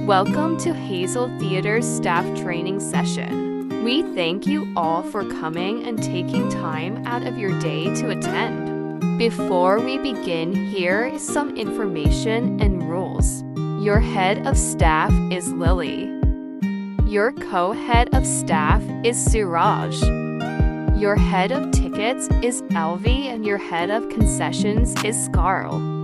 Welcome to Hazel Theater's staff training session. We thank you all for coming and taking time out of your day to attend. Before we begin, here is some information and rules. Your head of staff is Lily. Your co-head of staff is Suraj. Your head of tickets is Elvie and your head of concessions is Scarl.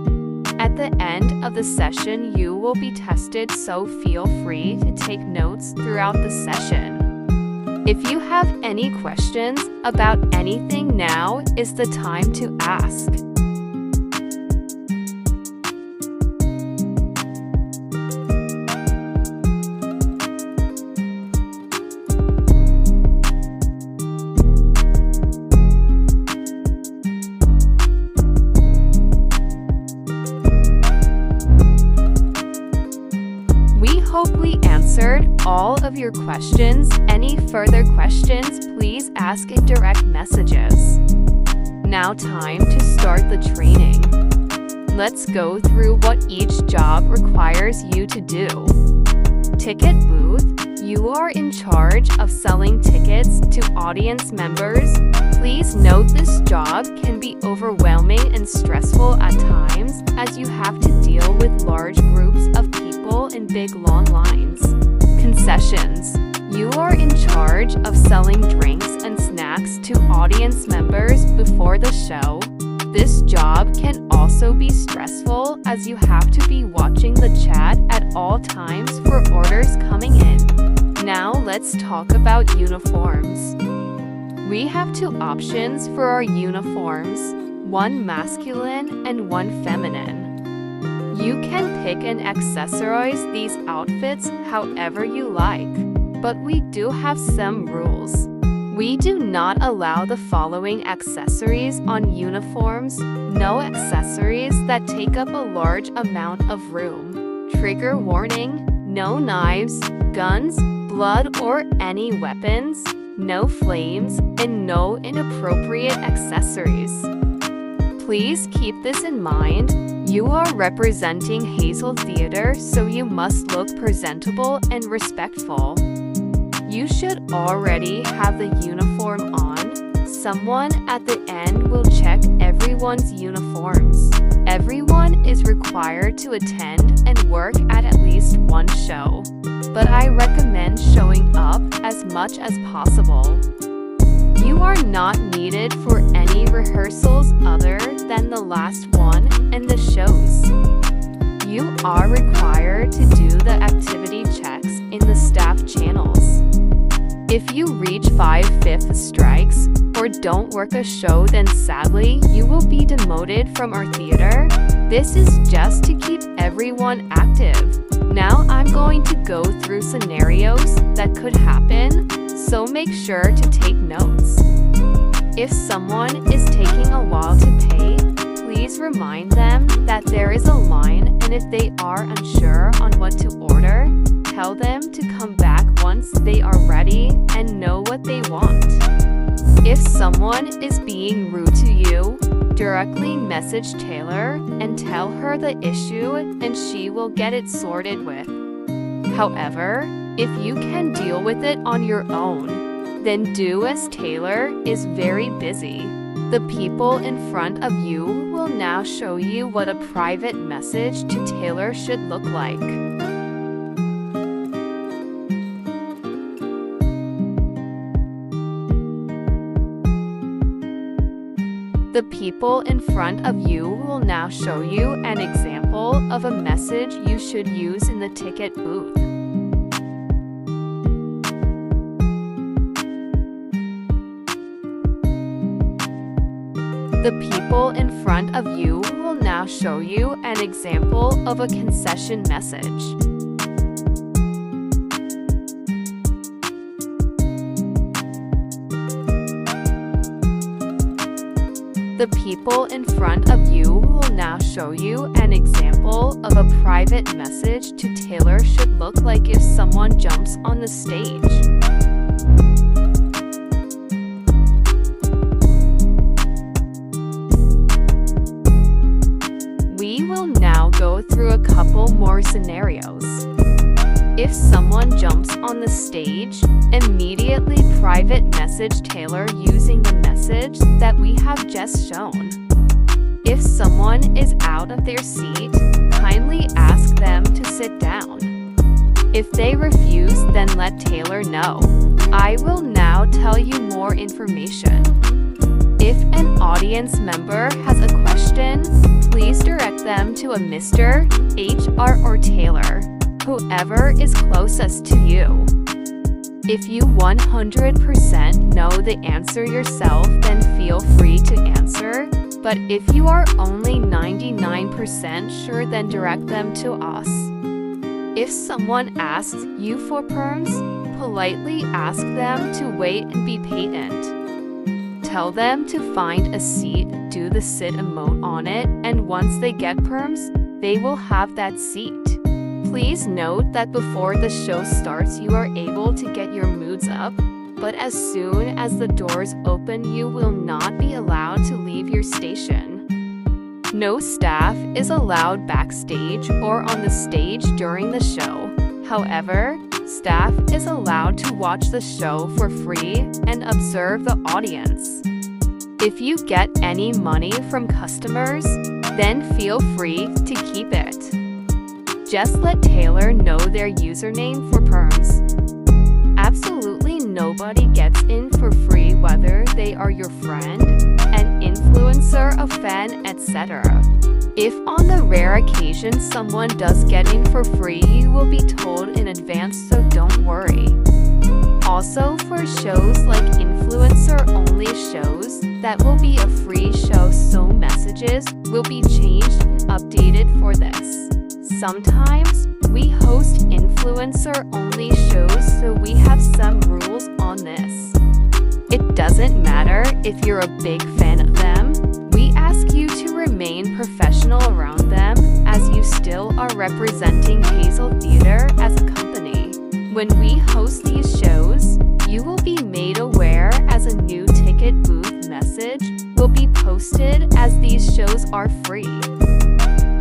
At the end of the session, you will be tested, so feel free to take notes throughout the session. If you have any questions about anything, now is the time to ask. Hope we answered all of your questions. Any further questions, please ask in direct messages. Now time to start the training. Let's go through what each job requires you to do. Ticket booth. You are in charge of selling tickets to audience members. Please note this job can be overwhelming and stressful at times, as you have to deal with large groups of people in big long lines. Concessions. You are in charge of selling drinks and snacks to audience members before the show. This job can also be stressful, as you have to be watching the chat at all times for orders coming in. Now let's talk about uniforms. We have two options for our uniforms, one masculine and one feminine. You can pick and accessorize these outfits however you like, but we do have some rules. We do not allow the following accessories on uniforms: no accessories that take up a large amount of room. Trigger warning: no knives, guns, blood or any weapons, no flames, and no inappropriate accessories. Please keep this in mind. You are representing Hazel Theater, so you must look presentable and respectful. You should already have the uniform on. Someone at the end will check everyone's uniforms. Everyone is required to attend and work at least one show, but I recommend showing up as much as possible. You are not needed for any rehearsals other than the last one and the shows. You are required to do the activity checks in the staff channels. If you reach 5/5 strikes or don't work a show, then sadly you will be demoted from our theater. This is just to keep everyone active. Now I'm going to go through scenarios that could happen, so make sure to take notes. If someone is taking a while to pay, please remind them that there is a line, and if they are unsure on what to order, tell them to come back once they are ready and know what they want. If someone is being rude to you, directly message Taylor and tell her the issue and she will get it sorted with. However, if you can deal with it on your own, then do, as Taylor is very busy. The people in front of you will now show you what a private message to Taylor should look like. The people in front of you will now show you an example of a message you should use in the ticket booth. The people in front of you will now show you an example of a concession message. The people in front of you will now show you an example of a private message to Taylor should look like if someone jumps on the stage. We will now go through a couple more scenarios. If someone jumps on the stage, immediately private message Taylor using the message that we have just shown. If someone is out of their seat, kindly ask them to sit down. If they refuse, then let Taylor know. I will now tell you more information. If an audience member has a question, please direct them to a Mr., HR, or Taylor, whoever is closest to you. If you 100% know the answer yourself, then feel free to answer. But if you are only 99% sure, then direct them to us. If someone asks you for perms, politely ask them to wait and be patient. Tell them to find a seat, do the sit emote on it, and once they get perms, they will have that seat. Please note that before the show starts, you are able to get your moods up, but as soon as the doors open, you will not be allowed to leave your station. No staff is allowed backstage or on the stage during the show. However, staff is allowed to watch the show for free and observe the audience. If you get any money from customers, then feel free to keep it. Just let Taylor know their username for perms. Absolutely nobody gets in for free, whether they are your friend, an influencer, a fan, etc. If on the rare occasion someone does get in for free, you will be told in advance, so don't worry. Also, for shows like influencer-only shows, that will be a free show, so messages will be changed and updated for this. Sometimes we host influencer-only shows, so we have some rules on this. It doesn't matter if you're a big fan of them. We ask you to remain professional around them, as you still are representing Hazel Theater as a company. When we host these shows, you will be made aware as a new ticket booth message will be posted, as these shows are free.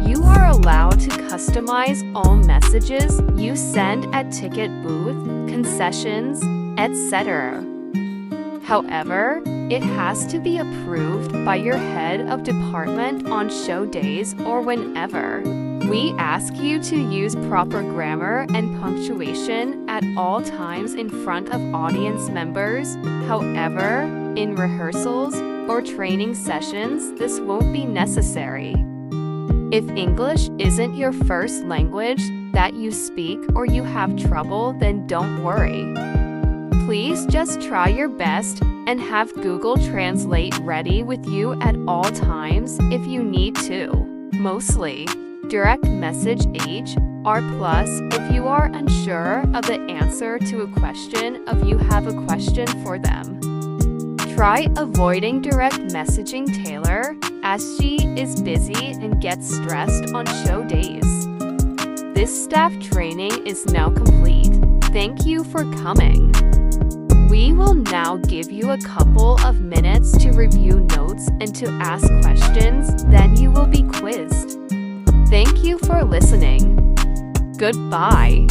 You are allowed to customize all messages you send at ticket booth, concessions, etc. However, it has to be approved by your head of department on show days or whenever. We ask you to use proper grammar and punctuation at all times in front of audience members. However, in rehearsals or training sessions, this won't be necessary. If English isn't your first language that you speak or you have trouble, then don't worry. Please just try your best and have Google Translate ready with you at all times if you need to. Mostly, direct message HR+ if you are unsure of the answer to a question if you have a question for them. Try avoiding direct messaging Taylor, as she is busy and gets stressed on show days. This staff training is now complete. Thank you for coming. We will now give you a couple of minutes to review notes and to ask questions, then you will be quizzed. Thank you for listening. Goodbye.